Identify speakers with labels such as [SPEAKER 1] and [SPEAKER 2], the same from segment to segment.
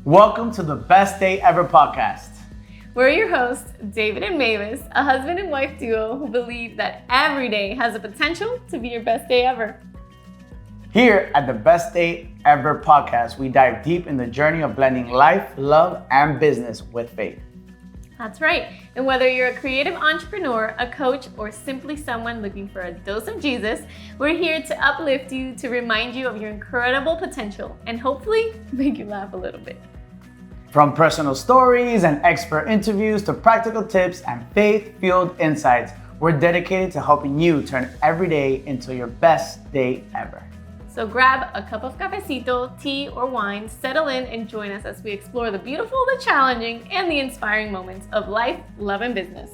[SPEAKER 1] Welcome to the Best Day Ever podcast.
[SPEAKER 2] We're your hosts, David and Mavis, a husband and wife duo who believe that every day has the potential to be your best day ever.
[SPEAKER 1] Here at the Best Day Ever podcast, we dive deep in the journey of blending life, love, and business with faith.
[SPEAKER 2] That's right. And whether you're a creative entrepreneur, a coach, or simply someone looking for a dose of Jesus, we're here to uplift you, to remind you of your incredible potential, and hopefully make you laugh a little bit.
[SPEAKER 1] From personal stories and expert interviews to practical tips and faith-fueled insights, we're dedicated to helping you turn every day into your best day ever.
[SPEAKER 2] So grab a cup of cafecito, tea, or wine, settle in, and join us as we explore the beautiful, the challenging, and the inspiring moments of life, love, and business.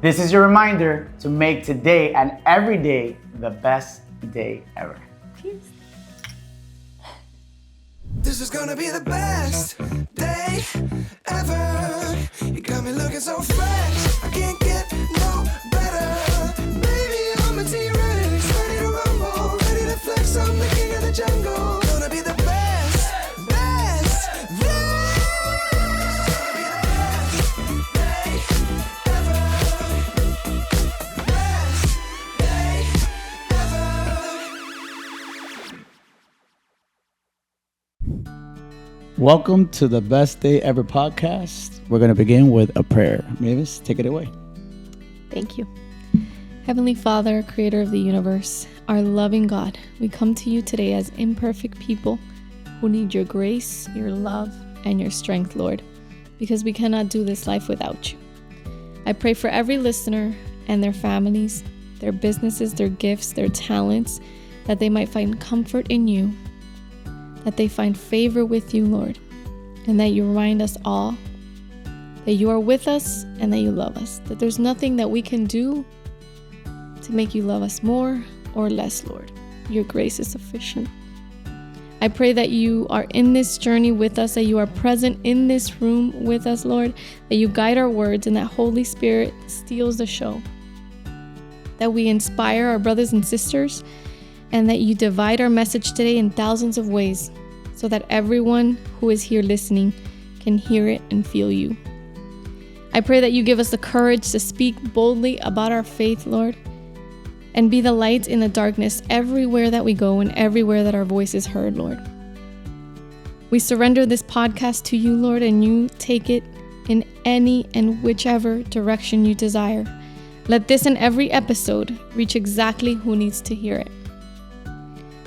[SPEAKER 1] This is your reminder to make today and every day the best day ever.
[SPEAKER 2] Cheers.
[SPEAKER 3] This is gonna be the best day ever. You got me looking so fresh. I can't get no better. Baby, I'm a T-Rex, ready to rumble, ready to flex. I'm the king of the jungle. Gonna be the best, best, best. This is gonna be the best day ever. Best day ever.
[SPEAKER 1] Welcome to the Best Day Ever podcast. We're going to begin with a prayer. Mavis, take it away.
[SPEAKER 4] Thank you. Heavenly Father, creator of the universe, our loving God, we come to you today as imperfect people who need your grace, your love, and your strength, Lord, because we cannot do this life without you. I pray for every listener and their families, their businesses, their gifts, their talents, that they might find comfort in you, that they find favor with you, Lord, and that you remind us all that you are with us and that you love us, that there's nothing that we can do to make you love us more or less, Lord. Your grace is sufficient. I pray that you are in this journey with us, that you are present in this room with us, Lord, that you guide our words and that Holy Spirit steals the show, that we inspire our brothers and sisters, and that you divide our message today in thousands of ways so that everyone who is here listening can hear it and feel you. I pray that you give us the courage to speak boldly about our faith, Lord, and be the light in the darkness everywhere that we go and everywhere that our voice is heard, Lord. We surrender this podcast to you, Lord, and you take it in any and whichever direction you desire. Let this and every episode reach exactly who needs to hear it.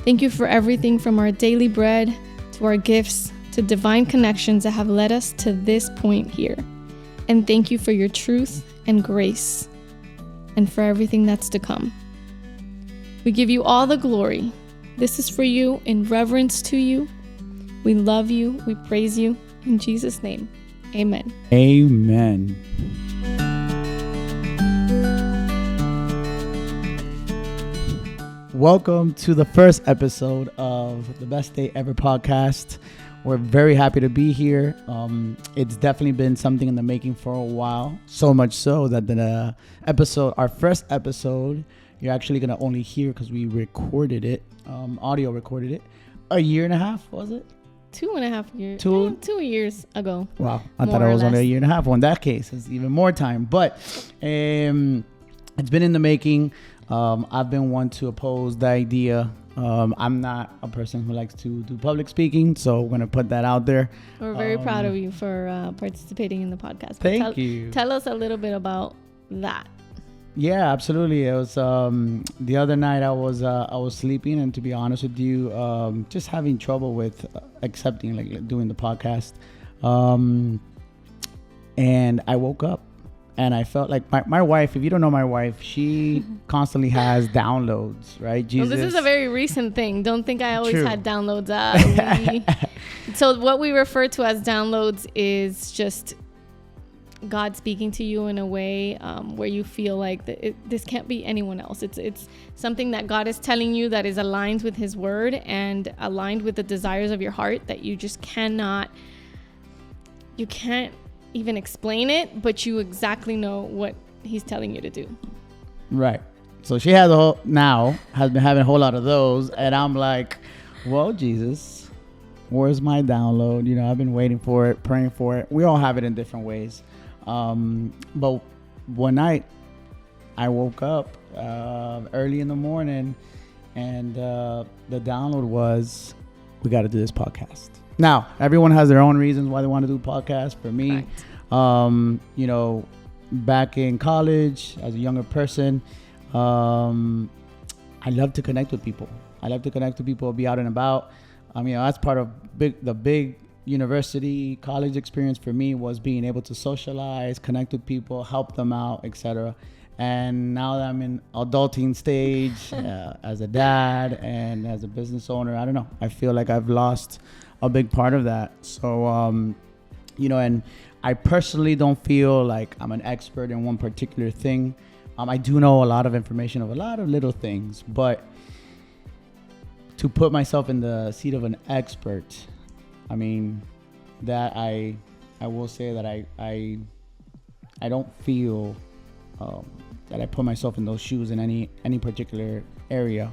[SPEAKER 4] Thank you for everything from our daily bread to our gifts to divine connections that have led us to this point here. And thank you for your truth and grace and for everything that's to come. We give you all the glory. This is for you in reverence to you. We love you. We praise you. In Jesus' name, amen.
[SPEAKER 1] Amen. Welcome to the first episode of the Best Day Ever podcast. We're very happy to be here. It's definitely been something in the making for a while. So much so that our first episode, you're actually going to only hear because we recorded it, audio recorded it, a year and a half, was it?
[SPEAKER 4] 2.5 years.
[SPEAKER 1] 2
[SPEAKER 4] years ago.
[SPEAKER 1] Wow. I thought it was only a year and a half. Well, in that case, it's even more time. But it's been in the making. I've been one to oppose the idea. I'm not a person who likes to do public speaking, so we're going to put that out there.
[SPEAKER 4] We're very proud of you for participating in the podcast.
[SPEAKER 1] Thank you.
[SPEAKER 4] Tell us a little bit about that.
[SPEAKER 1] Yeah, absolutely. It was the other night I was sleeping, and to be honest with you, just having trouble with accepting like doing the podcast. And I woke up. And I felt like my wife, if you don't know my wife, she constantly has downloads, right? Jesus.
[SPEAKER 4] Well, this is a very recent thing. Don't think I always
[SPEAKER 1] True.
[SPEAKER 4] had downloads. So what we refer to as downloads is just God speaking to you in a way where you feel like this can't be anyone else. It's something that God is telling you that is aligned with his word and aligned with the desires of your heart that you just can't even explain it, but you exactly know what he's telling you to do.
[SPEAKER 1] Right. So she has been having a whole lot of those, and I'm like, well, Jesus, Where's my download? You know, I've been waiting for it, praying for it. We all have it in different ways. But one night I woke up early in the morning, and the download was, we got to do this podcast. Now, everyone has their own reasons why they want to do podcasts. For me, you know, back in college as a younger person, I love to connect with people. Be out and about. You know, that's part of the big university, college experience for me, was being able to socialize, connect with people, help them out, etc. And now that I'm in adulting stage, as a dad and as a business owner, I don't know, I feel like I've lost a big part of that. So, you know, and I personally don't feel like I'm an expert in one particular thing. I do know a lot of information of a lot of little things, but to put myself in the seat of an expert, I mean, that I will say that I don't feel that I put myself in those shoes in any particular area.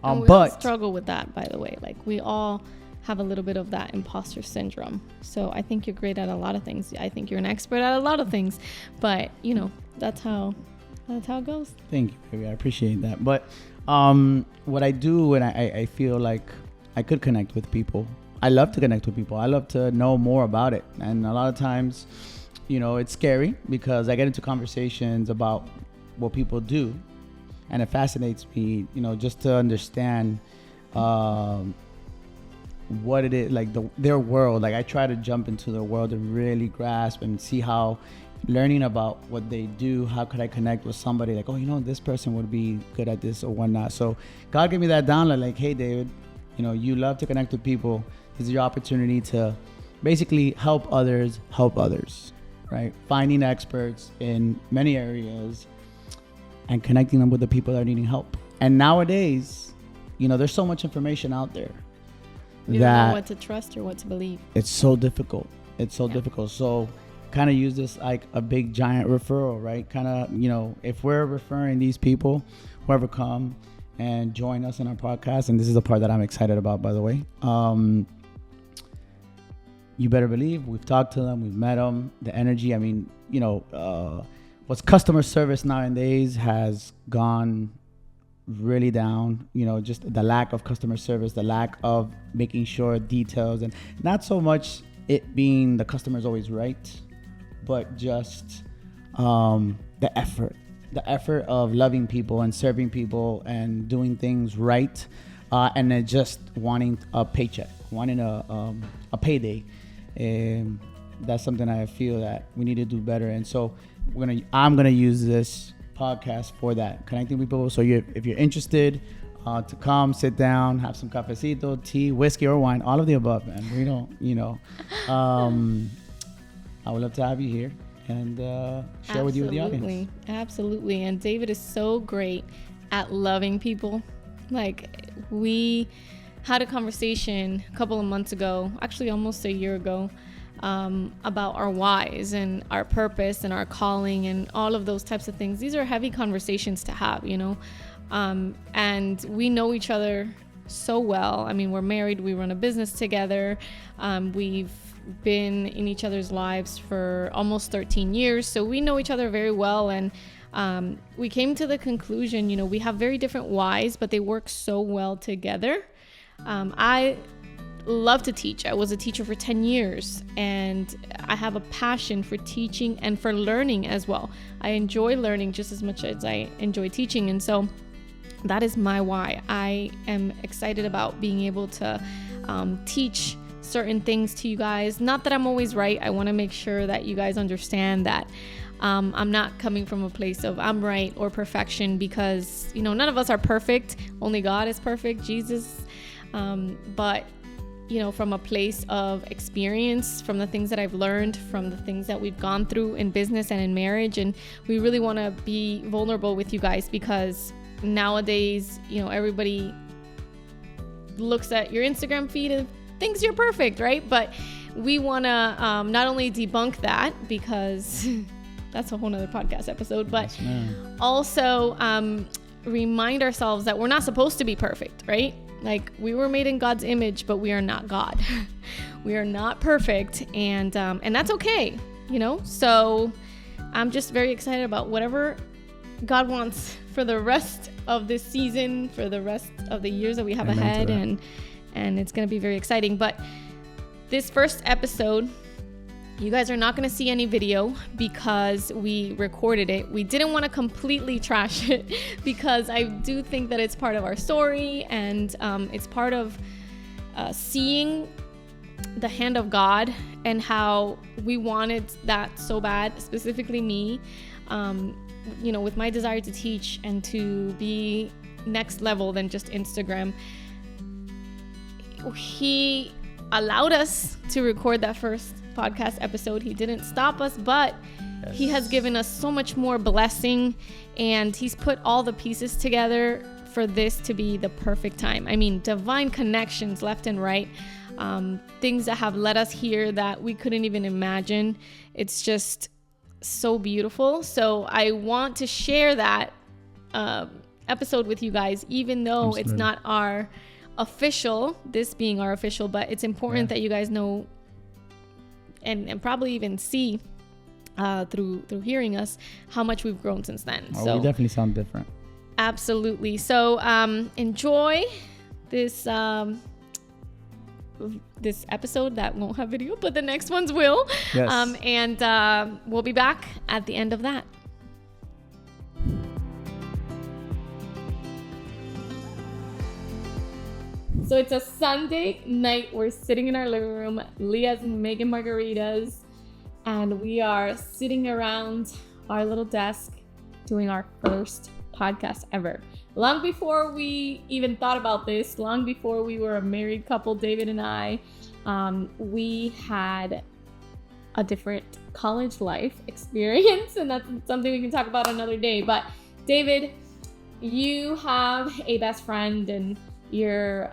[SPEAKER 4] And we all struggle with that, by the way. Like, we all have a little bit of that imposter syndrome. So I think you're great at a lot of things. I think you're an expert at a lot of things, but you know, that's how it goes.
[SPEAKER 1] Thank you, baby. I appreciate that. But what I do, and I feel like I could connect with people. I love to connect with people. I love to know more about it. And a lot of times, you know, it's scary because I get into conversations about what people do, and it fascinates me, you know, just to understand what it is, like their world. Like, I try to jump into their world and really grasp and see how, learning about what they do, how could I connect with somebody like, oh, you know, this person would be good at this or whatnot. So God gave me that download, like, hey, David, you know, you love to connect with people. This is your opportunity to basically help others, right? Finding experts in many areas and connecting them with the people that are needing help. And nowadays, you know, there's so much information out there.
[SPEAKER 4] You don't know what to trust or what to believe.
[SPEAKER 1] It's so difficult. Difficult. So kind of use this like a big giant referral, right? Kind of, you know, if we're referring these people, whoever come and join us in our podcast, and this is the part that I'm excited about, by the way, you better believe we've talked to them, we've met them, the energy. I mean, you know, what's customer service nowadays has gone really down, you know, just the lack of customer service, the lack of making sure details, and not so much it being the customer's always right, but just the effort of loving people and serving people and doing things right, and then just wanting a paycheck, wanting a payday. And that's something I feel that we need to do better. And so I'm gonna use this podcast for that, connecting with people. So if you're interested to come, sit down, have some cafecito, tea, whiskey, or wine, all of the above, man. We don't, you know. I would love to have you here and share with you with the audience.
[SPEAKER 4] Absolutely. And David is so great at loving people. Like, we had a conversation a couple of months ago, actually almost a year ago, about our whys and our purpose and our calling and all of those types of things. These are heavy conversations to have, you know, and we know each other so well. I mean, we're married, we run a business together, we've been in each other's lives for almost 13 years, so we know each other very well. And we came to the conclusion, you know, we have very different whys, but they work so well together. I love to teach. I was a teacher for 10 years, and I have a passion for teaching and for learning as well. I enjoy learning just as much as I enjoy teaching, and so that is my why. I am excited about being able to teach certain things to you guys. Not that I'm always right. I want to make sure that you guys understand that I'm not coming from a place of I'm right or perfection, because, you know, none of us are perfect. Only God is perfect, Jesus. But, you know, from a place of experience, from the things that I've learned, from the things that we've gone through in business and in marriage. And we really want to be vulnerable with you guys, because nowadays, you know, everybody looks at your Instagram feed and thinks you're perfect, right? But we want to not only debunk that, because that's a whole nother podcast episode, but also remind ourselves that we're not supposed to be perfect, right? Like, we were made in God's image, but we are not God. We are not perfect, and that's okay, you know? So I'm just very excited about whatever God wants for the rest of this season, for the rest of the years that we have ahead, and it's going to be very exciting. But this first episode, you guys are not going to see any video because we recorded it. We didn't want to completely trash it because I do think that it's part of our story, and it's part of seeing the hand of God and how we wanted that so bad, specifically me, you know, with my desire to teach and to be next level than just Instagram. He allowed us to record that first podcast episode. He didn't stop us, but yes, he has given us so much more blessing, and he's put all the pieces together for this to be the perfect time. I mean, divine connections left and right, things that have led us here that we couldn't even imagine. It's just so beautiful. So I want to share that episode with you guys, even though it's not our official, this being our official, but it's important that you guys know and probably even see through hearing us how much we've grown since then.
[SPEAKER 1] So we definitely sound different.
[SPEAKER 4] Absolutely. So enjoy this this episode that won't have video, but the next ones will.
[SPEAKER 1] Yes.
[SPEAKER 4] And we'll be back at the end of that. So it's a Sunday night. We're sitting in our living room. Leah's making margaritas, and we are sitting around our little desk doing our first podcast ever. Long before we even thought about this, long before we were a married couple, David and I, we had a different college life experience, and that's something we can talk about another day. But David, you have a best friend and your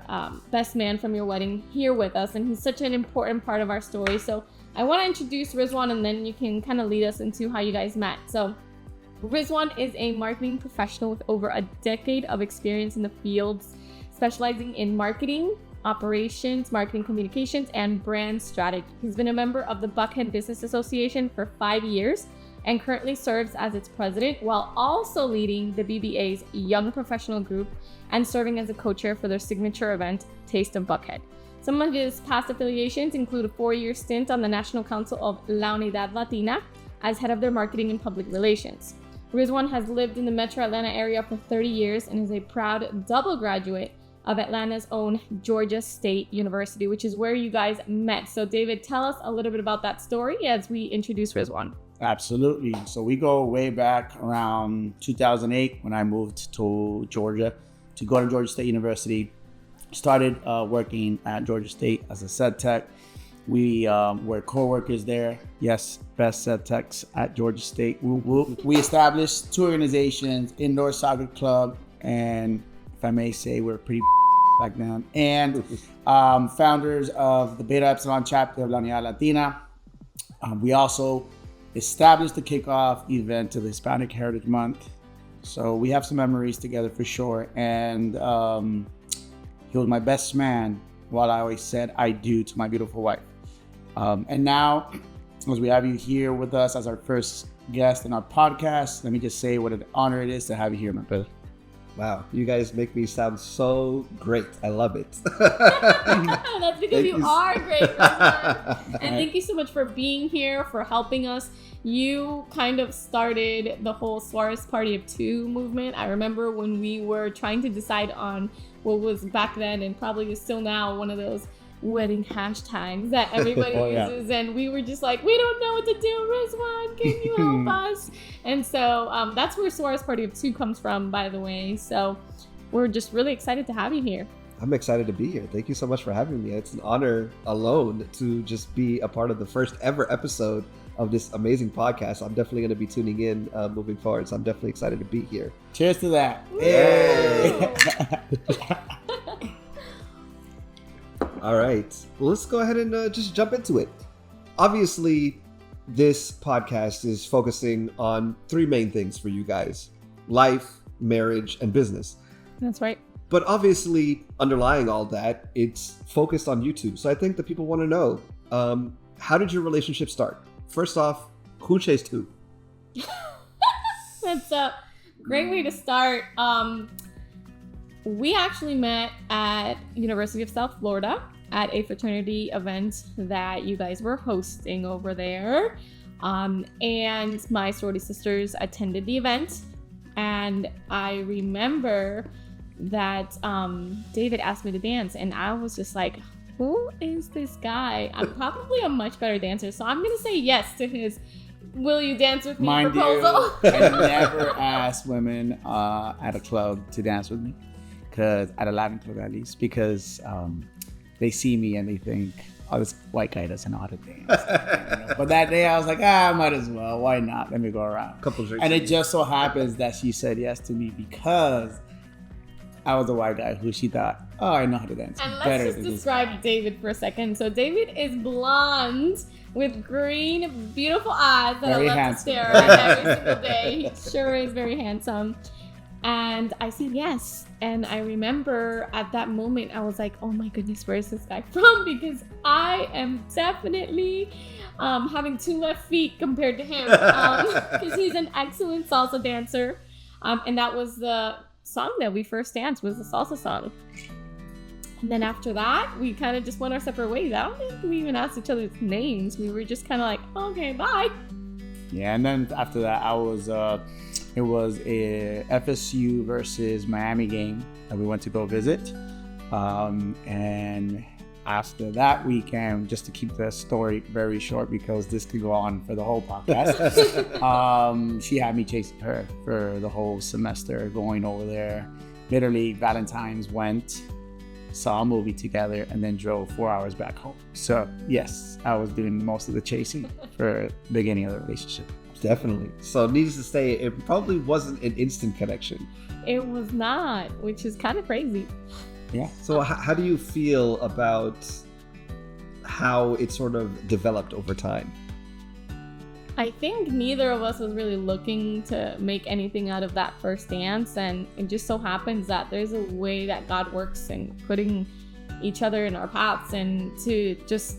[SPEAKER 4] best man from your wedding here with us, and he's such an important part of our story. So I want to introduce Rizwan, and then you can kind of lead us into how you guys met. So Rizwan is a marketing professional with over a decade of experience in the fields, specializing in marketing, operations, marketing communications, and brand strategy. He's been a member of the Buckhead Business Association for 5 years and currently serves as its president, while also leading the BBA's Young Professional Group and serving as a co-chair for their signature event, Taste of Buckhead. Some of his past affiliations include a 4-year stint on the National Council of La Unidad Latina as head of their marketing and public relations. Rizwan has lived in the Metro Atlanta area for 30 years and is a proud double graduate of Atlanta's own Georgia State University, which is where you guys met. So David, tell us a little bit about that story as we introduce Rizwan.
[SPEAKER 1] Absolutely. So we go way back around 2008 when I moved to Georgia to go to Georgia State University. Started working at Georgia State as a SED tech. We were co-workers there. Yes, best SED techs at Georgia State. We established 2 organizations, indoor soccer club, and if I may say, we're pretty back then. And founders of the Beta Epsilon chapter of La Unidad Latina. We also established the kickoff event to the Hispanic Heritage Month. So we have some memories together for sure. And he was my best man while I always said I do to my beautiful wife. And now, as we have you here with us as our first guest in our podcast, let me just say what an honor it is to have you here, my brother.
[SPEAKER 5] Wow, you guys make me sound so great. I love it.
[SPEAKER 4] That's because you are great. And thank you so much for being here, for helping us. You kind of started the whole Suarez Party of Two movement. I remember when we were trying to decide on what was back then and probably is still now one of those wedding hashtags that everybody uses, and we were just like, we don't know what to do. Rizwan, can you help us? And so that's where Suarez Party of Two comes from, by the way. So we're just really excited to have you here.
[SPEAKER 5] I'm excited to be here. Thank you so much for having me. It's an honor alone to just be a part of the first ever episode of this amazing podcast. I'm definitely going to be tuning in moving forward, so I'm definitely excited to be here.
[SPEAKER 1] Cheers to that.
[SPEAKER 5] Yay! All right. Well, let's go ahead and just jump into it. Obviously, this podcast is focusing on 3 main things for you guys: life, marriage, and business.
[SPEAKER 4] That's right.
[SPEAKER 5] But obviously, underlying all that, it's focused on you two. So I think the people want to know, how did your relationship start? First off, who chased who?
[SPEAKER 4] That's a great way to start. We actually met at University of South Florida at a fraternity event that you guys were hosting over there. And my sorority sisters attended the event. And I remember that David asked me to dance, and I was just like, who is this guy? I'm probably a much better dancer, so I'm gonna say yes to his "will you dance with me" proposal.
[SPEAKER 1] I never ask women at a club to dance with me, because at a Latin club at least, because they see me and they think, oh, this white guy doesn't know how to dance. But that day I was like, I might as well. Why not? Let me go around.
[SPEAKER 5] Couple drinks.
[SPEAKER 1] And it just so happens that she said yes to me because I was a white guy who she thought, oh, I know how to dance.
[SPEAKER 4] And let's just describe David for a second. So David is blonde with green, beautiful eyes that
[SPEAKER 1] Very
[SPEAKER 4] I love
[SPEAKER 1] handsome.
[SPEAKER 4] to stare at every single day. He sure is very handsome. And I said yes. And I remember at that moment, I was like, oh my goodness, where is this guy from? Because I am definitely having two left feet compared to him. Because he's an excellent salsa dancer. And that was the song that we first danced, was the salsa song. And then after that, we kind of just went our separate ways. I don't think we even asked each other's names. We were just kind of like, okay, bye.
[SPEAKER 1] Yeah, and then after that, it was a FSU versus Miami game that we went to go visit. And after that weekend, just to keep the story very short because this could go on for the whole podcast, she had me chasing her for the whole semester, going over there. Literally, Valentine's went, saw a movie together, and then drove 4 hours back home. So yes, I was doing most of the chasing for the beginning of the relationship.
[SPEAKER 5] Definitely. So needless to say, it probably wasn't an instant connection.
[SPEAKER 4] It was not, which is kind of crazy.
[SPEAKER 1] Yeah.
[SPEAKER 5] So how do you feel about how it sort of developed over time?
[SPEAKER 4] I think neither of us was really looking to make anything out of that first dance, and it just so happens that there's a way that God works in putting each other in our paths. And to just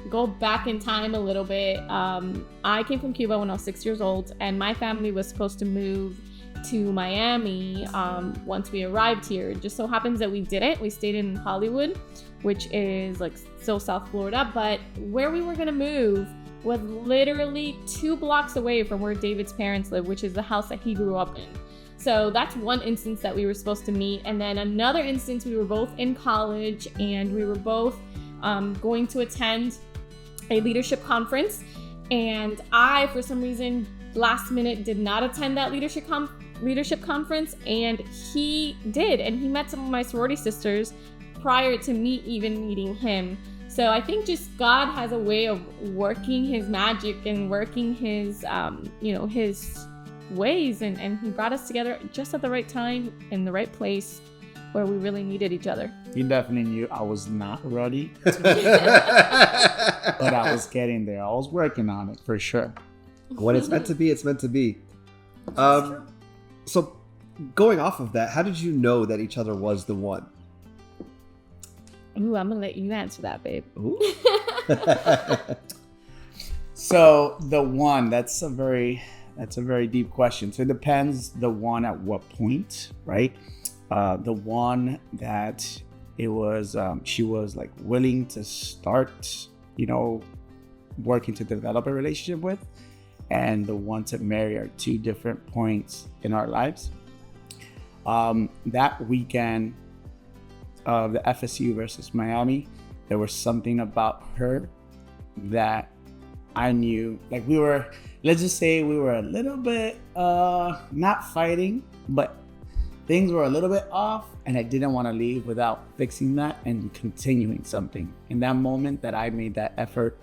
[SPEAKER 4] go back in time a little bit, I came from Cuba when I was 6 years old, and my family was supposed to move to Miami once we arrived here. It just so happens that we didn't. We stayed in Hollywood, which is like still South Florida, but where we were gonna move was literally 2 blocks away from where David's parents live, which is the house that he grew up in. So that's one instance that we were supposed to meet. And then another instance, we were both in college and we were both going to attend a leadership conference. And I, for some reason, last minute did not attend that leadership conference, and he did. And he met some of my sorority sisters prior to me even meeting him. So I think just God has a way of working his magic and working his, his ways. And he brought us together just at the right time in the right place where we really needed each other.
[SPEAKER 1] He definitely knew I was not ready, but I was getting there. I was working on it for sure.
[SPEAKER 5] When it's meant to be, it's meant to be. So going off of that, how did you know that each other was the one?
[SPEAKER 4] Ooh, I'm gonna let you answer that, babe.
[SPEAKER 5] Ooh.
[SPEAKER 1] So the one, that's a very deep question. So it depends the one at what point, right? The one that it was, she was like willing to start, working to develop a relationship with, and the one to marry are 2 different points in our lives. That weekend of the FSU versus Miami, there was something about her that I knew, like let's just say we were a little bit, not fighting, but things were a little bit off, and I didn't want to leave without fixing that and continuing something. In that moment that I made that effort,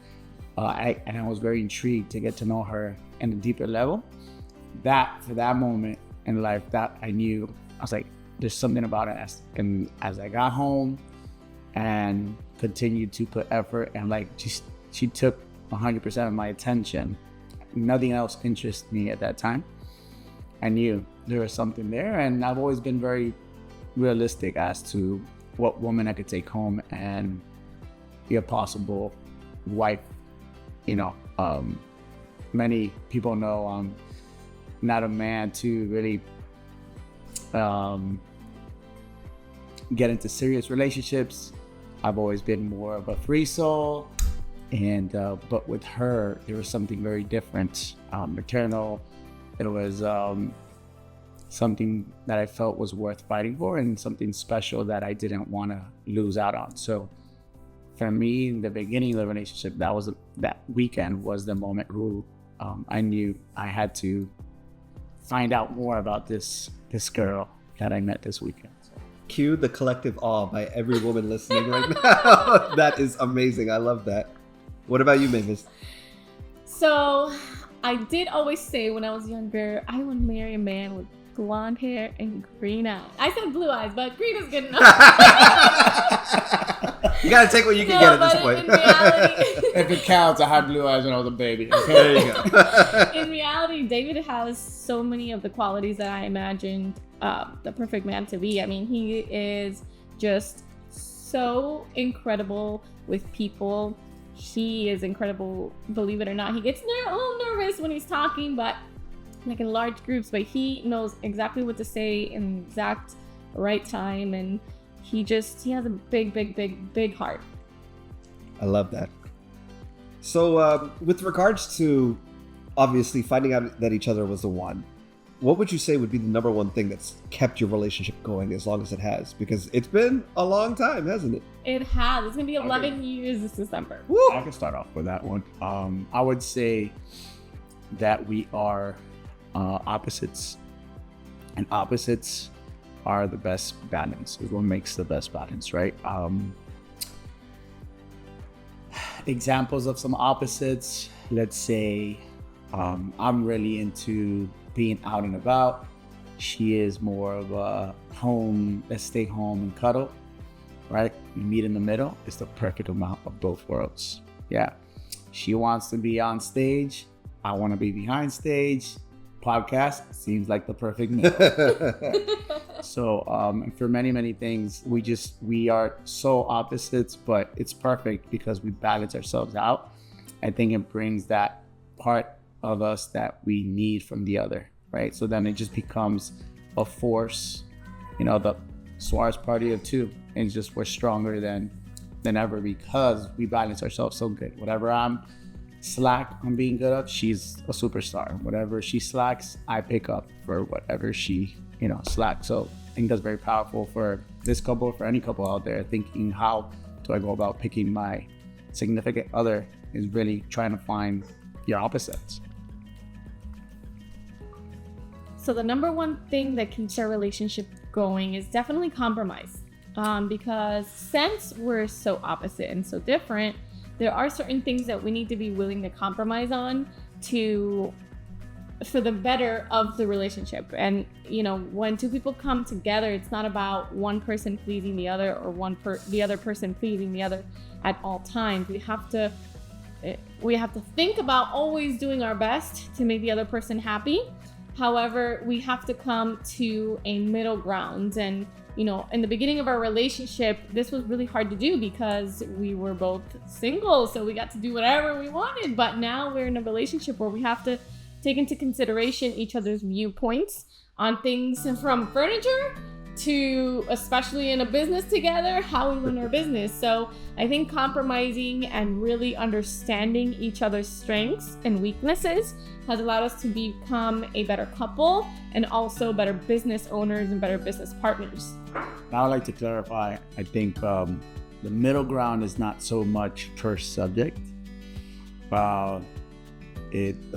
[SPEAKER 1] I was very intrigued to get to know her in a deeper level. For that moment in life, that I knew, I was like, there's something about it. And as I got home and continued to put effort, and she took 100% of my attention. Nothing else interested me at that time. I knew there was something there, and I've always been very realistic as to what woman I could take home and be a possible wife. Many people know I'm not a man to really get into serious relationships. I've always been more of a free soul, and but with her there was something very different, maternal. It was something that I felt was worth fighting for, and something special that I didn't want to lose out on. So for me, in the beginning of the relationship, that weekend was the moment who I knew I had to find out more about this girl that I met this weekend.
[SPEAKER 5] Cue the collective awe by every woman listening right now. That is amazing. I love that. What about you, Mavis?
[SPEAKER 4] So I did always say when I was younger, I would marry a man with blonde hair and green eyes. I said blue eyes, but green is good enough.
[SPEAKER 5] You gotta take what you can get at this point.
[SPEAKER 4] In reality,
[SPEAKER 1] If it counts, I had blue eyes when I was a baby. Okay?
[SPEAKER 5] There you go.
[SPEAKER 4] in reality, David has so many of the qualities that I imagined the perfect man to be. I mean, he is just so incredible with people. He is incredible, believe it or not. He gets a little nervous when he's talking, but like in large groups, but he knows exactly what to say in the exact right time, and he has a big heart.
[SPEAKER 5] I love that. So with regards to obviously finding out that each other was the one, what would you say would be the number one thing that's kept your relationship going as long as it has? Because it's been a long time, hasn't it?
[SPEAKER 4] It has. It's going to be 11 years this December.
[SPEAKER 5] Woo!
[SPEAKER 1] I can start off with that one. I would say that we are opposites, and opposites are the best balance. Is what makes the best balance, right? Examples of some opposites. Let's say I'm really into being out and about. She is more of a home, let's stay home and cuddle, right? We meet in the middle. It's the perfect amount of both worlds. Yeah. She wants to be on stage. I want to be behind stage. Podcast seems like the perfect mix. So for many things, we are so opposites, but it's perfect because we balance ourselves out. I think it brings that part of us that we need from the other, right? So then it just becomes a force, the Suarez party of two, and just we're stronger than ever because we balance ourselves so good. Whatever I'm slack on being good at, she's a superstar. Whatever she slacks, I pick up for whatever she slacks. So I think that's very powerful for this couple, for any couple out there thinking, how do I go about picking my significant other, is really trying to find your opposites.
[SPEAKER 4] So the number one thing that keeps our relationship going is definitely compromise. Because since we're so opposite and so different, there are certain things that we need to be willing to compromise on for the better of the relationship. And when two people come together, it's not about one person pleasing the other or the other person pleasing the other at all times. We have to think about always doing our best to make the other person happy. However, we have to come to a middle ground. And in the beginning of our relationship, this was really hard to do because we were both single, so we got to do whatever we wanted. But now we're in a relationship where we have to take into consideration each other's viewpoints on things, from furniture to, especially in a business together, how we run our business. So I think compromising and really understanding each other's strengths and weaknesses has allowed us to become a better couple and also better business owners and better business partners.
[SPEAKER 1] Now I'd like to clarify, I think the middle ground is not so much per subject. The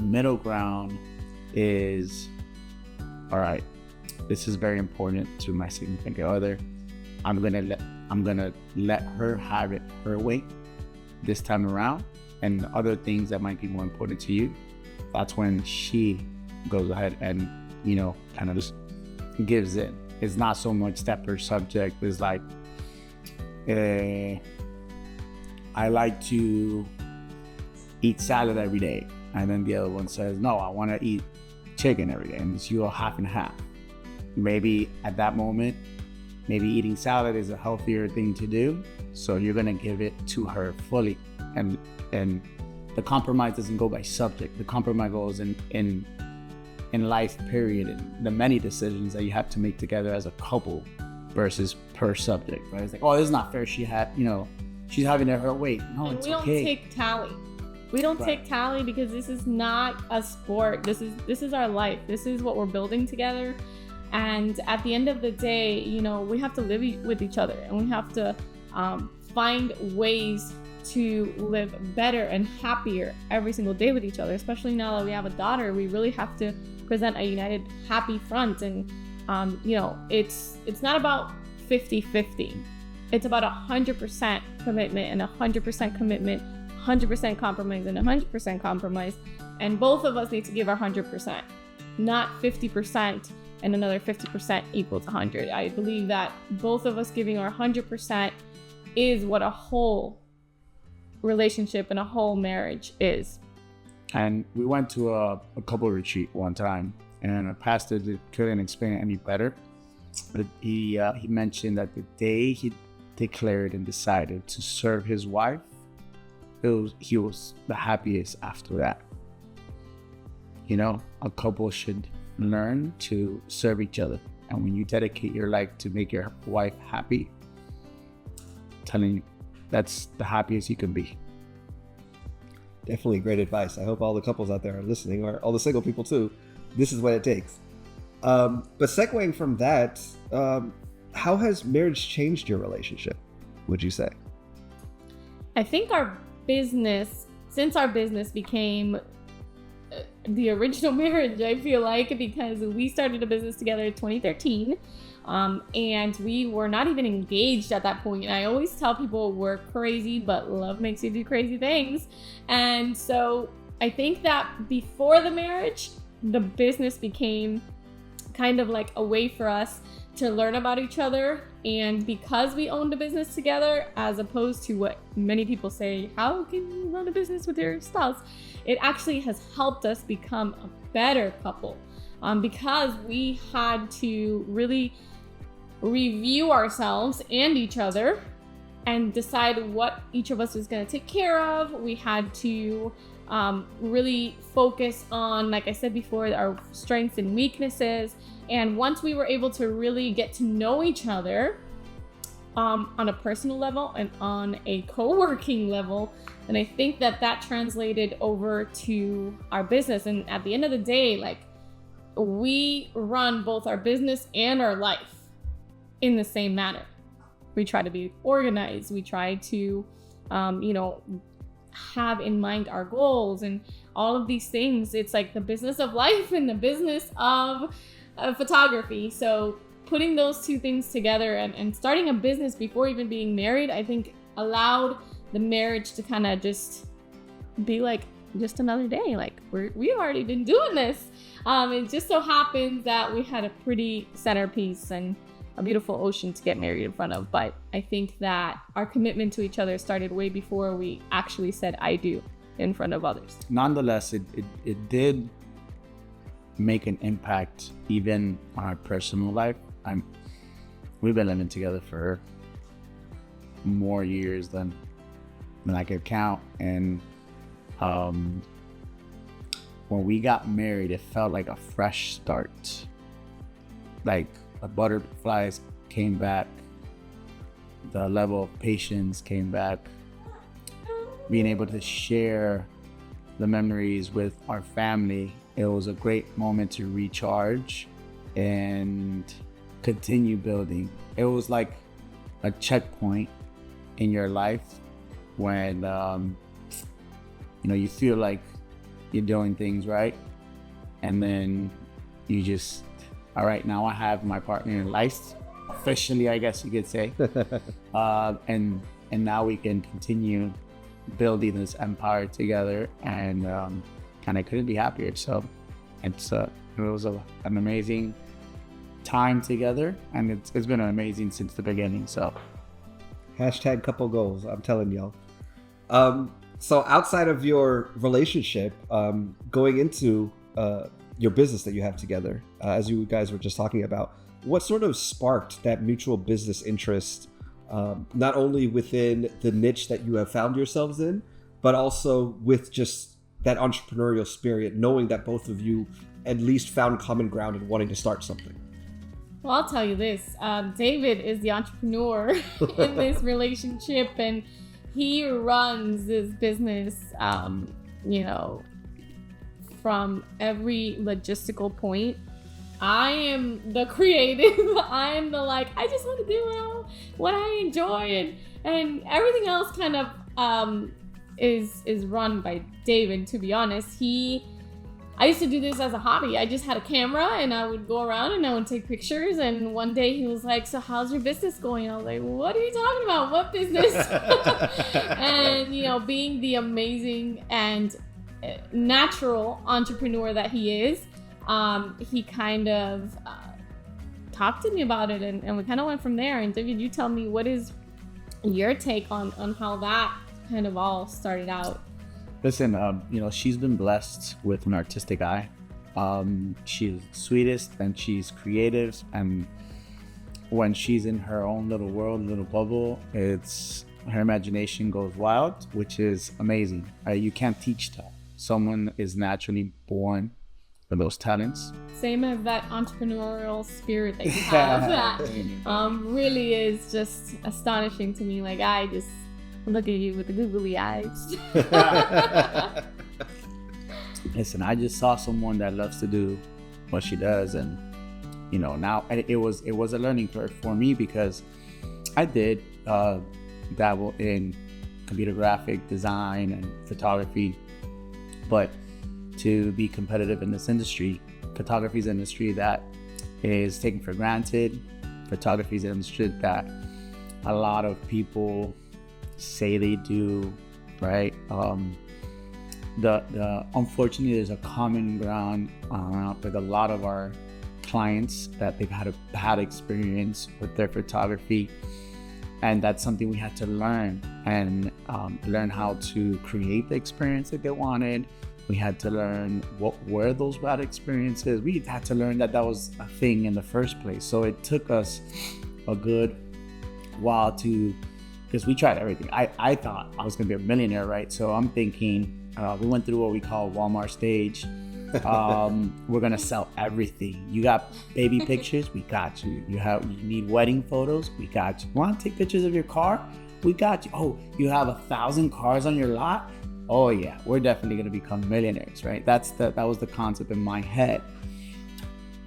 [SPEAKER 1] middle ground is, all right, this is very important to my significant other. I'm gonna let her have it her way this time around, and other things that might be more important to you, that's when she goes ahead and kind of just gives in. It's not so much that per subject. It's like, I like to eat salad every day, and then the other one says, no, I want to eat chicken every day, and it's you half and half. Maybe at that moment maybe eating salad is a healthier thing to do, so you're gonna give it to her fully. And the compromise doesn't go by subject. The compromise goes in life, period, and the many decisions that you have to make together as a couple versus per subject, right? It's like, oh, this is not fair. She's having it her way. No,
[SPEAKER 4] And
[SPEAKER 1] it's
[SPEAKER 4] we don't
[SPEAKER 1] okay.
[SPEAKER 4] take tally. We don't take tally because this is not a sport. This is our life. This is what we're building together. And at the end of the day, you know, we have to live with each other, and we have to find ways to live better and happier every single day with each other. Especially now that we have a daughter, we really have to present a united, happy front. And you know, it's not about 50-50. It's about 100% commitment and 100% commitment, 100% compromise and 100% compromise. And both of us need to give our 100%, not 50% and another 50% equals 100. I believe that both of us giving our 100% is what a whole relationship and a whole marriage is.
[SPEAKER 1] And we went to a couple retreat one time, and a pastor couldn't explain it any better. But he mentioned that the day he declared and decided to serve his wife, he was the happiest after that. You know, a couple should learn to serve each other. And when you dedicate your life to make your wife happy, I'm telling you, that's the happiest you can be.
[SPEAKER 5] Definitely great advice. I hope all the couples out there are listening, or all the single people too. This is what it takes. But segueing from that, how has marriage changed your relationship, would you say?
[SPEAKER 4] I think since our business became the original marriage, I feel like, because we started a business together in 2013, and we were not even engaged at that point. And I always tell people we're crazy, but love makes you do crazy things. And so I think that before the marriage, the business became kind of like a way for us to learn about each other. And because we owned a business together, as opposed to what many people say, how can you run a business with your spouse? It actually has helped us become a better couple, because we had to really review ourselves and each other and decide what each of us was going to take care of. We had to really focus on, like I said before, our strengths and weaknesses. And once we were able to really get to know each other on a personal level and on a co-working level, and I think that translated over to our business. And at the end of the day, like, we run both our business and our life in the same manner. We try to be organized. We try to, have in mind our goals and all of these things. It's like the business of life and the business of photography. So putting those two things together and starting a business before even being married, I think allowed the marriage to kind of just be like just another day. Like, we've already been doing this. It just so happens that we had a pretty centerpiece and a beautiful ocean to get married in front of. But I think that our commitment to each other started way before we actually said I do in front of others.
[SPEAKER 1] Nonetheless, it did make an impact even on our personal life. We've been living together for more years than I could count. And when we got married, it felt like a fresh start. Like, the butterflies came back, the level of patience came back, being able to share the memories with our family. It was a great moment to recharge and continue building. It was like a checkpoint in your life when you feel like you're doing things right, and then you just, all right, now I have my partner in life, officially, I guess you could say. And now we can continue building this empire together, and I couldn't be happier. So it was an amazing time together, and it's been amazing since the beginning. So
[SPEAKER 5] Hashtag couple goals, I'm telling y'all. So outside of your relationship, going into your business that you have together, as you guys were just talking about, what sort of sparked that mutual business interest, not only within the niche that you have found yourselves in, but also with just that entrepreneurial spirit, knowing that both of you at least found common ground in wanting to start something?
[SPEAKER 4] Well, I'll tell you this. David is the entrepreneur in this relationship, and he runs this business, from every logistical point. I am the creative. I am the I just want to do what I enjoy, and everything else kind of is run by David, to be honest. I used to do this as a hobby. I just had a camera and I would go around and I would take pictures. And one day he was like, "So how's your business going?" I was like, "What are you talking about? What business?" And, being the amazing and natural entrepreneur that he is, he kind of talked to me about it, and we kind of went from there. And David, you tell me, what is your take on how that kind of all started out?
[SPEAKER 1] Listen, she's been blessed with an artistic eye. She's sweetest and she's creative, and when she's in her own little world, little bubble, her imagination goes wild, which is amazing. You can't teach that. Someone is naturally born with those talents.
[SPEAKER 4] Same as that entrepreneurial spirit that you have. That really is just astonishing to me. I just look at you with the googly eyes.
[SPEAKER 1] Listen, I just saw someone that loves to do what she does, and now it was a learning curve for me, because I did dabble in computer graphic design and photography, but to be competitive in this industry, photography is an industry that is taken for granted. Photography is an industry that a lot of people say they do, right? Unfortunately, there's a common ground with a lot of our clients that they've had a bad experience with their photography, and that's something we had to learn, and learn how to create the experience that they wanted. We had to learn what were those bad experiences. We had to learn that was a thing in the first place. So it took us a good while because we tried everything. I thought I was gonna be a millionaire, right? So I'm thinking, we went through what we call Walmart stage. We're gonna sell everything. You got baby pictures? We got you. You need wedding photos? We got you. Want to take pictures of your car? We got you. Oh, you have 1,000 cars on your lot? Oh yeah, we're definitely gonna become millionaires, right? That was the concept in my head.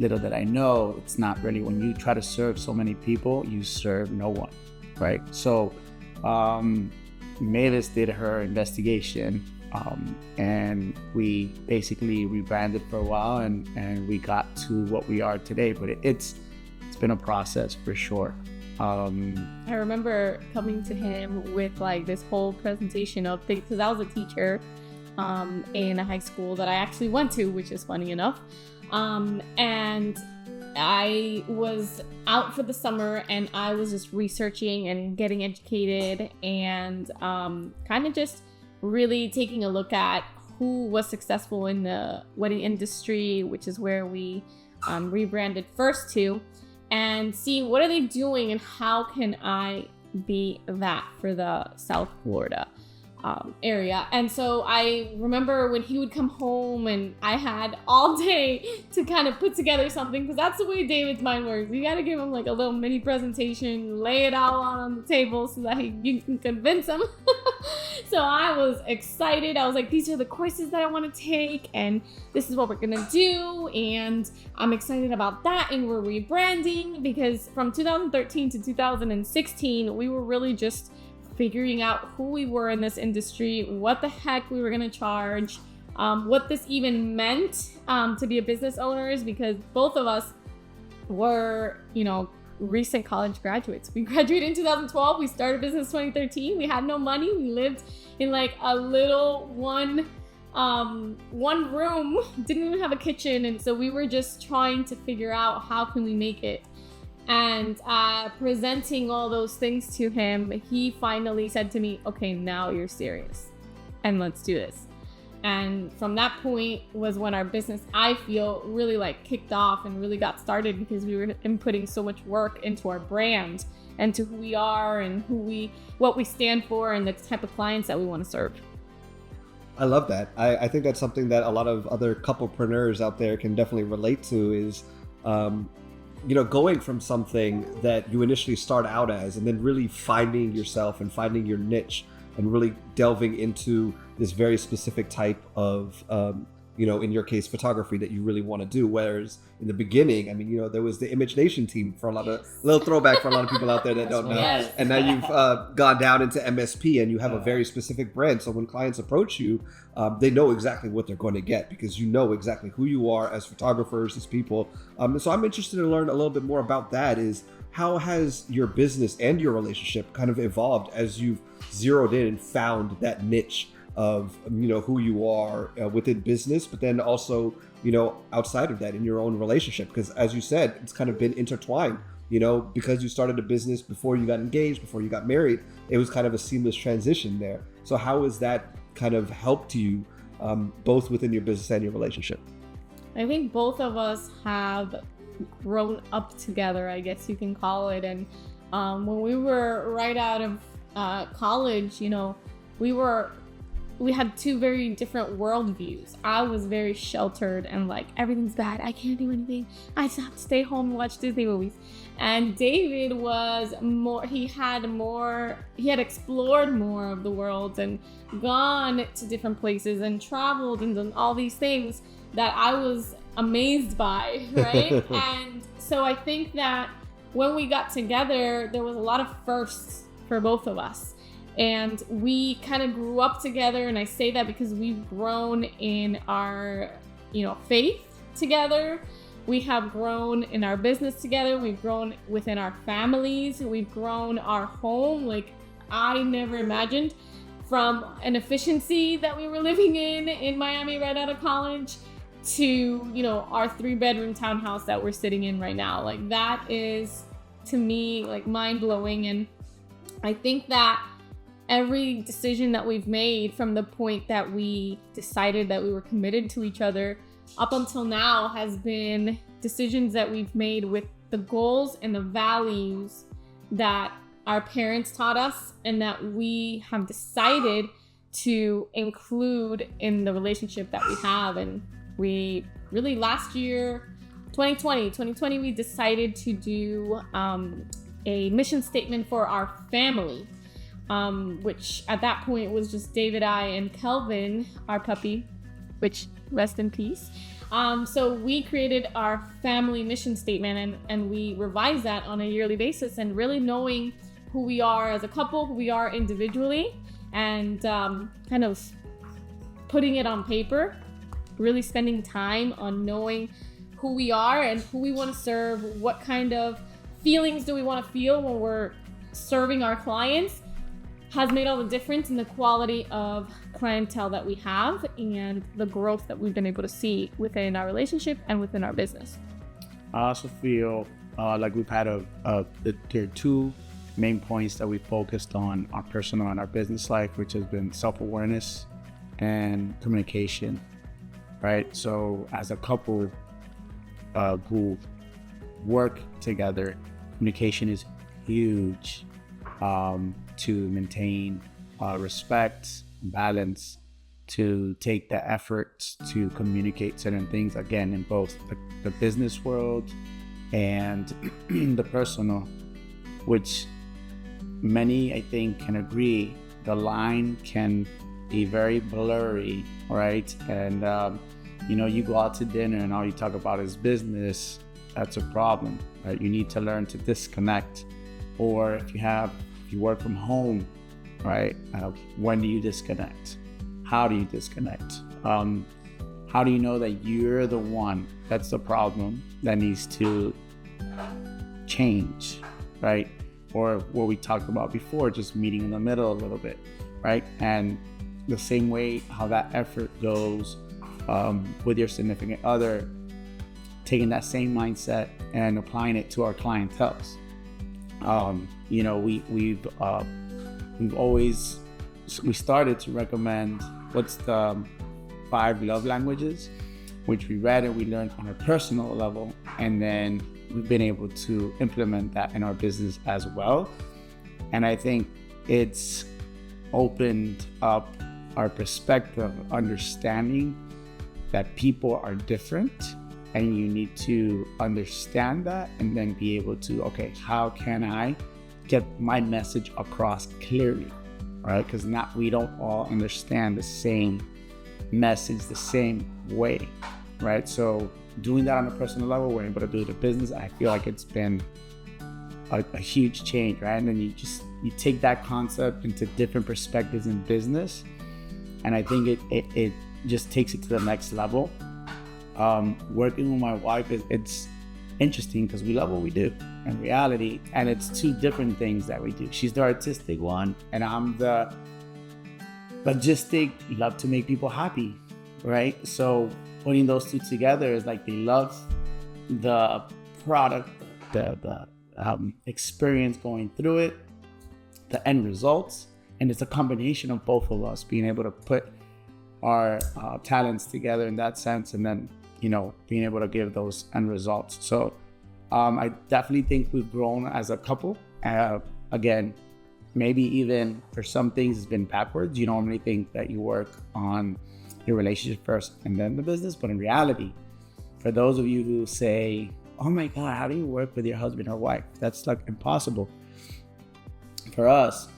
[SPEAKER 1] Little did I know, it's not really. When you try to serve so many people, you serve no one, right? So Mavis did her investigation, and we basically rebranded for a while, and we got to what we are today. But it's been a process for sure.
[SPEAKER 4] I remember coming to him with this whole presentation of things, because I was a teacher in a high school that I actually went to, which is funny enough. And I was out for the summer, and I was just researching and getting educated, and kind of just really taking a look at who was successful in the wedding industry, which is where we rebranded first to, and seeing what are they doing and how can I be that for the South Florida area. And so I remember when he would come home and I had all day to kind of put together something, because that's the way David's mind works. You got to give him a little mini presentation, lay it out on the table so that you can convince him. So I was excited. I was like, these are the courses that I want to take, and this is what we're gonna do, and I'm excited about that. And we're rebranding, because from 2013 to 2016 we were really just figuring out who we were in this industry, what the heck we were gonna charge, what this even meant to be a business owners, because both of us were, recent college graduates. We graduated in 2012. We started business 2013. We had no money. We lived in a little one room, didn't even have a kitchen, and so we were just trying to figure out how can we make it. And presenting all those things to him, he finally said to me, "Okay, now you're serious, and let's do this." And from that point was when our business, I feel, really like kicked off and really got started, because we were inputting so much work into our brand and to who we are and what we stand for and the type of clients that we want to serve.
[SPEAKER 5] I love that. I think that's something that a lot of other couplepreneurs out there can definitely relate to is, going from something that you initially start out as and then really finding yourself and finding your niche and really delving into this very specific type of, in your case, photography that you really want to do. Whereas in the beginning, there was the Image Nation team for a lot of, little throwback for a lot of people out there that don't know.
[SPEAKER 2] Yes.
[SPEAKER 5] And now you've gone down into MSP and you have a very specific brand. So when clients approach you, they know exactly what they're going to get because you know exactly who you are as photographers, as people. So I'm interested to learn a little bit more about that. Is how has your business and your relationship kind of evolved as you've zeroed in and found that niche of who you are within business, but then also outside of that in your own relationship? Because as you said, it's kind of been intertwined. Because you started a business before you got engaged, before you got married, it was kind of a seamless transition there. So how has that kind of helped you both within your business and your relationship?
[SPEAKER 4] I think both of us have grown up together, I guess you can call it. And when we were right out of college, we had two very different worldviews. I was very sheltered and like, everything's bad, I can't do anything, I just have to stay home and watch Disney movies. And David was more, he had explored more of the world and gone to different places and traveled and done all these things that I was amazed by, right? And so I think that when we got together, there was a lot of firsts for both of us. And we kind of grew up together, and I say that because we've grown in our, faith together. We have grown in our business together. We've grown within our families. We've grown our home. Like, I never imagined, from an efficiency that we were living in Miami right out of college to, our 3-bedroom townhouse that we're sitting in right now. Like, that is, to me, like, mind-blowing. And I think that every decision that we've made from the point that we decided that we were committed to each other up until now has been decisions that we've made with the goals and the values that our parents taught us and that we have decided to include in the relationship that we have. And we really, last year, 2020, we decided to do a mission statement for our family. Which at that point was just David, I, and Kelvin, our puppy, which rest in peace. So we created our family mission statement and we revised that on a yearly basis, and really knowing who we are as a couple, who we are individually, and kind of putting it on paper, really spending time on knowing who we are and who we want to serve, what kind of feelings do we want to feel when we're serving our clients, has made all the difference in the quality of clientele that we have and the growth that we've been able to see within our relationship and within our business.
[SPEAKER 1] I also feel like we've had there are two main points that we focused on our personal and our business life, which has been self-awareness and communication, right? So as a couple who work together, communication is huge. To maintain respect, balance, to take the effort to communicate certain things, again, in both the business world and the personal, which many, I think, can agree, the line can be very blurry, right? And, you go out to dinner and all you talk about is business, that's a problem, right? You need to learn to disconnect. Or if you work from home, right? When do you disconnect? How do you disconnect? How do you know that you're the one that's the problem that needs to change, right? Or what we talked about before, just meeting in the middle a little bit, right? And the same way how that effort goes with your significant other, taking that same mindset and applying it to our clientele. We started to recommend what's the 5 love languages, which we read and we learned on a personal level. And then we've been able to implement that in our business as well. And I think it's opened up our perspective of understanding that people are different, and you need to understand that and then be able to, okay, how can I get my message across clearly, right? Because we don't all understand the same message the same way, right? So doing that on a personal level, we're able to do the business. I feel like it's been a huge change, right? And then you take that concept into different perspectives in business, and I think it just takes it to the next level. Working with my wife, it's interesting because we love what we do in reality, and it's 2 different things that we do. She's the artistic one, and I'm the logistic, love to make people happy, right? So putting those 2 together is like they love the product, the experience going through it, the end results, and it's a combination of both of us being able to put our talents together in that sense, and then being able to give those end results. So I definitely think we've grown as a couple. Again, maybe even for some things it's been backwards. You normally think that you work on your relationship first and then the business, but in reality, for those of you who say, oh my God, how do you work with your husband or wife? That's like impossible. For us,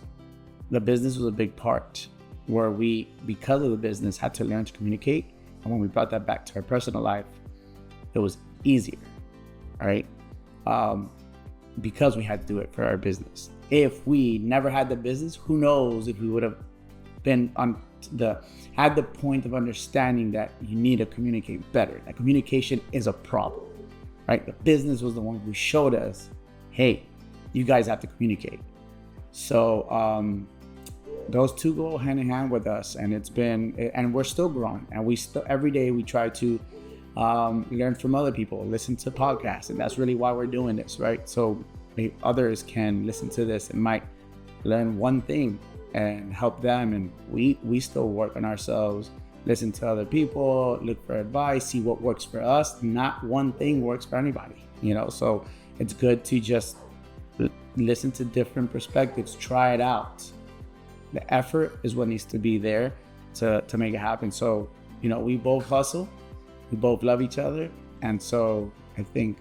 [SPEAKER 1] the business was a big part where we, because of the business, had to learn to communicate. And when we brought that back to our personal life, it was easier, right? Because we had to do it for our business. If we never had the business, who knows if we would have been had the point of understanding that you need to communicate better. That communication is a problem, right? The business was the one who showed us, hey, you guys have to communicate. So those 2 go hand in hand with us, and we're still growing, and we still every day we try to learn from other people, listen to podcasts, and that's really why we're doing this, right? So maybe others can listen to this and might learn one thing and help them, and we still work on ourselves, listen to other people, look for advice, see what works for us. Not one thing works for anybody, so it's good to just listen to different perspectives, try it out. The effort is what needs to be there to make it happen. So we both hustle, we both love each other, and so I think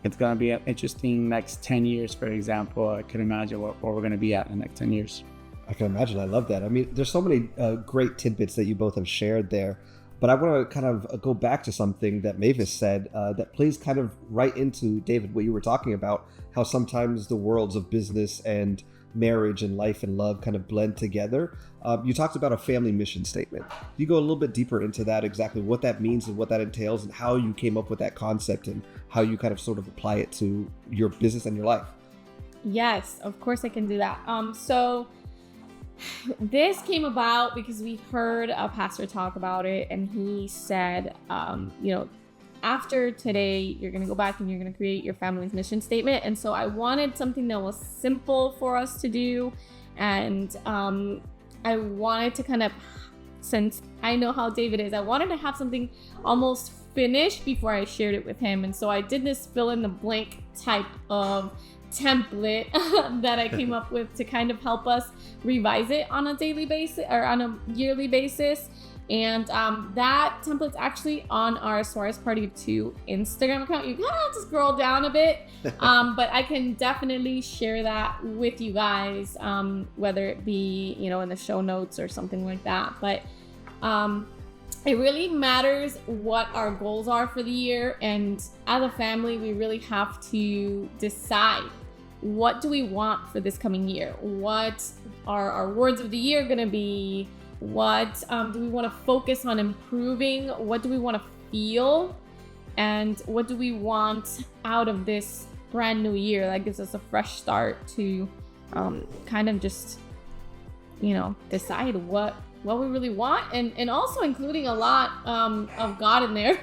[SPEAKER 1] it's going to be an interesting next 10 years, for example. I can imagine where we're going to be at in the next 10 years.
[SPEAKER 5] I can imagine. I love that. I mean, there's so many great tidbits that you both have shared there, but I want to kind of go back to something that Mavis said that plays kind of right into, David, what you were talking about, how sometimes the worlds of business and marriage and life and love kind of blend together. You talked about a family mission statement. You go a little bit deeper into that, exactly what that means and what that entails, and how you came up with that concept and how you kind of sort of apply it to your business and your life.
[SPEAKER 4] Yes, of course I can do that. So this came about because we heard a pastor talk about it, and he said, after today, you're going to go back and you're going to create your family's mission statement. And so I wanted something that was simple for us to do. And I wanted to kind of, since I know how David is, I wanted to have something almost finished before I shared it with him. And so I did this fill in the blank type of template that I came up with to kind of help us revise it on a daily basis or on a yearly basis. And that template's actually on our Suarez Party 2 Instagram account. You gotta have to scroll down a bit, but I can definitely share that with you guys, whether it be, in the show notes or something like that. But it really matters what our goals are for the year. And as a family, we really have to decide, what do we want for this coming year? What are our words of the year gonna be? What do we want to focus on improving? What do we want to feel? And what do we want out of this brand new year that gives us a fresh start to kind of just, decide what we really want, and also including a lot of God in there,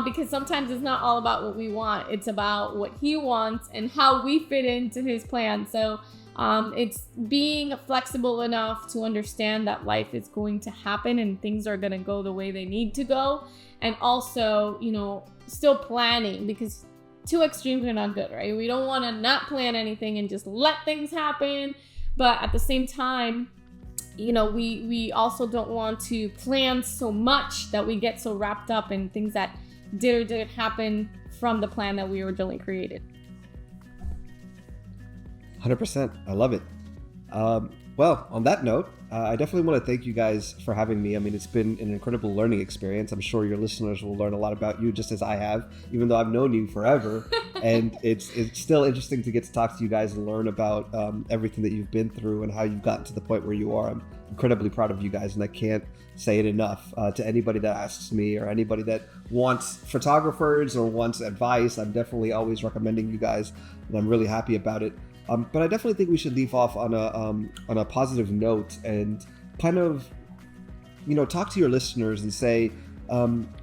[SPEAKER 4] because sometimes it's not all about what we want. It's about what He wants and how we fit into His plan. So It's being flexible enough to understand that life is going to happen and things are going to go the way they need to go. And also, still planning, because two extremes are not good, right? We don't want to not plan anything and just let things happen. But at the same time, we also don't want to plan so much that we get so wrapped up in things that did or didn't happen from the plan that we originally created.
[SPEAKER 5] 100%. I love it. Well, on that note, I definitely want to thank you guys for having me. I mean, it's been an incredible learning experience. I'm sure your listeners will learn a lot about you just as I have, even though I've known you forever. And it's still interesting to get to talk to you guys and learn about everything that you've been through and how you've gotten to the point where you are. I'm incredibly proud of you guys, and I can't say it enough. To anybody that asks me or anybody that wants photographers or wants advice, I'm definitely always recommending you guys, and I'm really happy about it. But I definitely think we should leave off on a positive note and kind of, talk to your listeners and say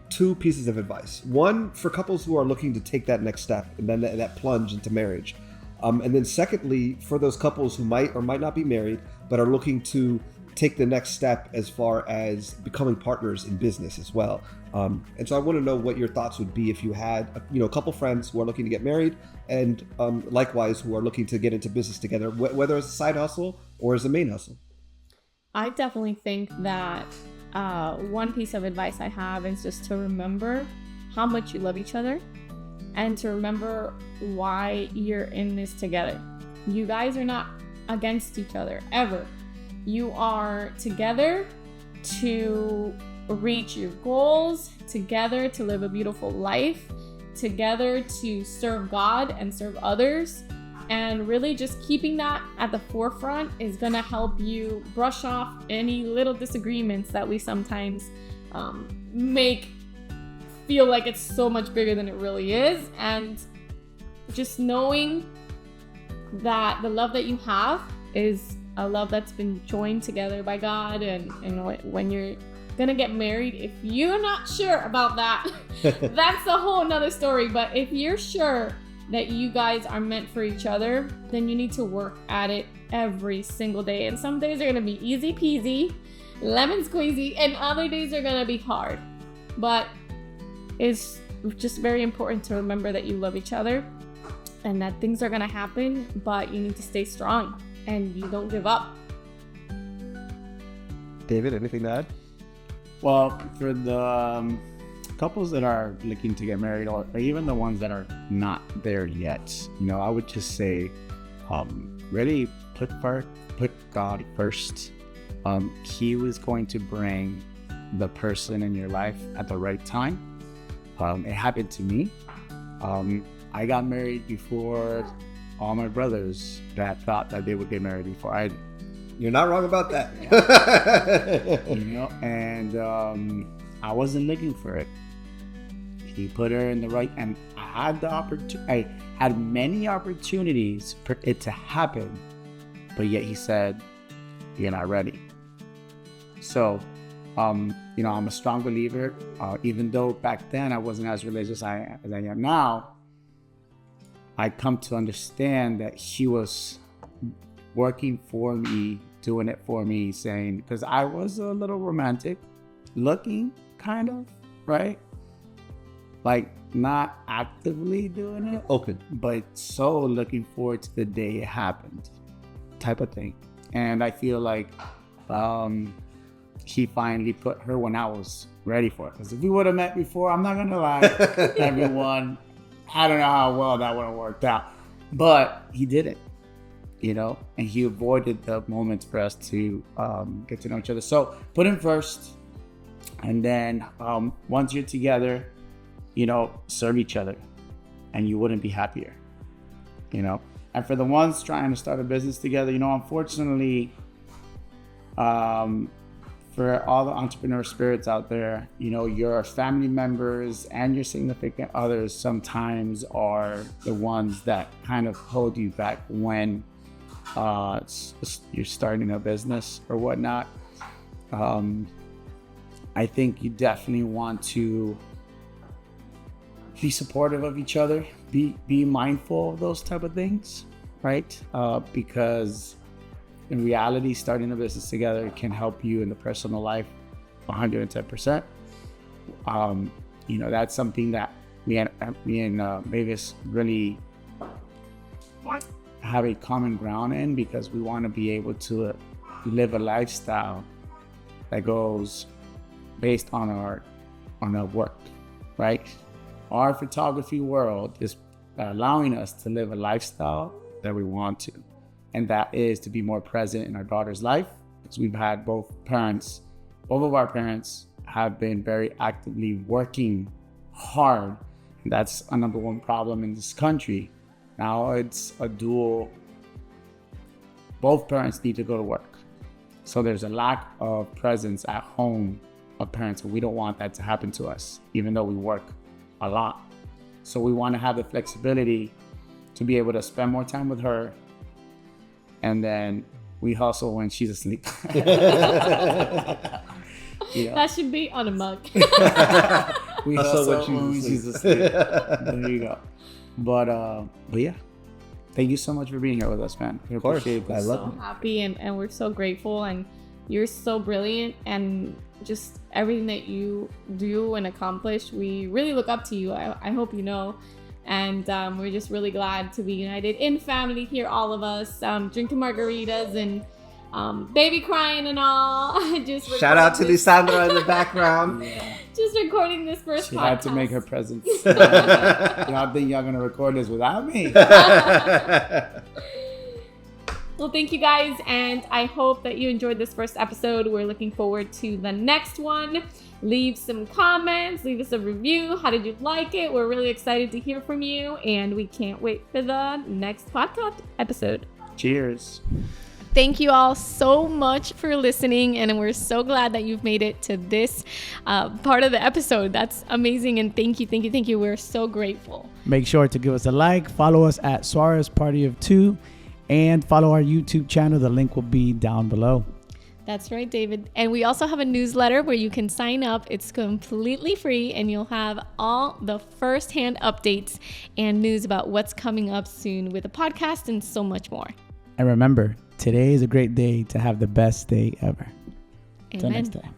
[SPEAKER 5] two pieces of advice. One, for couples who are looking to take that next step and then that plunge into marriage. And then secondly, for those couples who might or might not be married, but are looking to take the next step as far as becoming partners in business as well. And so I want to know what your thoughts would be if you had a couple friends who are looking to get married and likewise who are looking to get into business together, whether as a side hustle or as a main hustle.
[SPEAKER 4] I definitely think that one piece of advice I have is just to remember how much you love each other and to remember why you're in this together. You guys are not against each other ever. You are together to reach your goals, together to live a beautiful life, together to serve God and serve others. And really just keeping that at the forefront is going to help you brush off any little disagreements that we sometimes make feel like it's so much bigger than it really is. And just knowing that the love that you have is a love that's been joined together by God. And when you're gonna get married, if you're not sure about that, that's a whole nother story. But if you're sure that you guys are meant for each other, then you need to work at it every single day. And some days are gonna be easy peasy, lemon squeezy, and other days are gonna be hard. But it's just very important to remember that you love each other and that things are gonna happen, but you need to stay strong and you don't give up.
[SPEAKER 5] David, anything to add?
[SPEAKER 1] Well, for the couples that are looking to get married, or even the ones that are not there yet, I would just say, really put God first. He was going to bring the person in your life at the right time. It happened to me. I got married before all my brothers that thought that they would get married before I did.
[SPEAKER 5] You're not wrong about that.
[SPEAKER 1] And I wasn't looking for it. He put her in the right, and I had many opportunities for it to happen, but yet he said, "You're not ready." So, I'm a strong believer. Even though back then I wasn't as religious as I am now, I come to understand that he was working for me, doing it for me, saying, because I was a little romantic looking, kind of, right? Like not actively doing it,
[SPEAKER 5] Open,
[SPEAKER 1] but so looking forward to the day it happened, type of thing. And I feel like he finally put her when I was ready for it. Because if we would have met before, I'm not gonna lie, everyone, I don't know how well that would have worked out, but he did it, and he avoided the moments for us to get to know each other. So put him first, and then once you're together, serve each other, and you wouldn't be happier, And for the ones trying to start a business together, unfortunately, for all the entrepreneur spirits out there, your family members and your significant others sometimes are the ones that kind of hold you back when you're starting a business or whatnot. I think you definitely want to be supportive of each other, be mindful of those type of things. right? Because in reality, starting a business together can help you in the personal life 110%. That's something that me and Mavis really have a common ground in, because we want to be able to live a lifestyle that goes based on our work, right? Our photography world is allowing us to live a lifestyle that we want to, and that is to be more present in our daughter's life, because we've had both of our parents have been very actively working hard, and that's a number one problem in this country. Now it's a dual, both parents need to go to work, so there's a lack of presence at home of parents, and we don't want that to happen to us, even though we work a lot. So we want to have the flexibility to be able to spend more time with her, and then we hustle when she's asleep.
[SPEAKER 2] That should be on a mug.
[SPEAKER 1] We hustle when she's asleep. There you go. But yeah, thank you so much for being here with us, man.
[SPEAKER 5] Of course,
[SPEAKER 1] I love
[SPEAKER 2] so happy, and we're so grateful, and you're so brilliant, and just everything that you do and accomplish, we really look up to you. I hope you know. And we're just really glad to be united in family here, all of us, drinking margaritas and baby crying and all. Just
[SPEAKER 5] shout out to Lisandra in the background.
[SPEAKER 2] Yeah. Just recording this first podcast.
[SPEAKER 1] She had to make her presence. Y'all think y'all gonna record this without me?
[SPEAKER 2] Well, thank you guys, and I hope that you enjoyed this first episode. We're looking forward to the next one. Leave some comments, leave us a review. How did you like it? We're really excited to hear from you, and we can't wait for the next podcast episode.
[SPEAKER 1] Cheers.
[SPEAKER 4] Thank you all so much for listening, and we're so glad that you've made it to this part of the episode. That's amazing, and thank you. We're so grateful.
[SPEAKER 1] Make sure to give us a like, follow us at Suarez Party of Two, and follow our YouTube channel. The link will be down below.
[SPEAKER 4] That's right, David. And we also have a newsletter where you can sign up. It's completely free, and you'll have all the first-hand updates and news about what's coming up soon with the podcast and so much more.
[SPEAKER 1] And remember, today is a great day to have the best day ever.
[SPEAKER 4] Amen.
[SPEAKER 1] Until next time.